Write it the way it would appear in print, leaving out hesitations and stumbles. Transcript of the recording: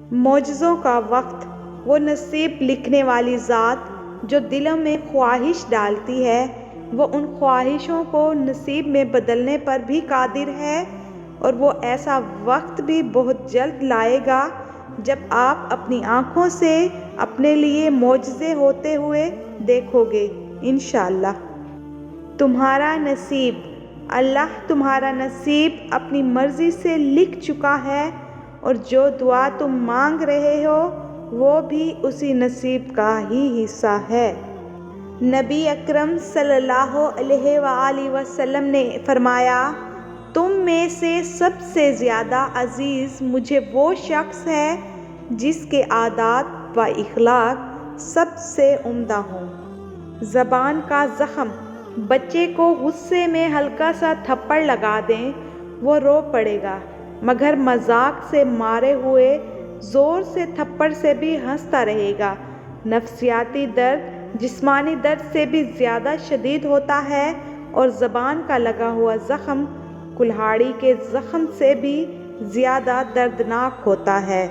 معجزوں کا وقت، وہ نصیب لکھنے والی ذات جو دلوں میں خواہش ڈالتی ہے، وہ ان خواہشوں کو نصیب میں بدلنے پر بھی قادر ہے، اور وہ ایسا وقت بھی بہت جلد لائے گا جب آپ اپنی آنکھوں سے اپنے لیے معجزے ہوتے ہوئے دیکھو گے انشاءاللہ۔ تمہارا نصیب، اللہ تمہارا نصیب اپنی مرضی سے لکھ چکا ہے، اور جو دعا تم مانگ رہے ہو وہ بھی اسی نصیب کا ہی حصہ ہے۔ نبی اکرم صلی اللہ علیہ وآلہ وسلم نے فرمایا، تم میں سے سب سے زیادہ عزیز مجھے وہ شخص ہے جس کے عادات و اخلاق سب سے عمدہ ہوں۔ زبان کا زخم، بچے کو غصے میں ہلکا سا تھپڑ لگا دیں، وہ رو پڑے گا، مگر مذاق سے مارے ہوئے زور سے تھپڑ سے بھی ہنستا رہے گا۔ نفسیاتی درد جسمانی درد سے بھی زیادہ شدید ہوتا ہے، اور زبان کا لگا ہوا زخم کلہاڑی کے زخم سے بھی زیادہ دردناک ہوتا ہے۔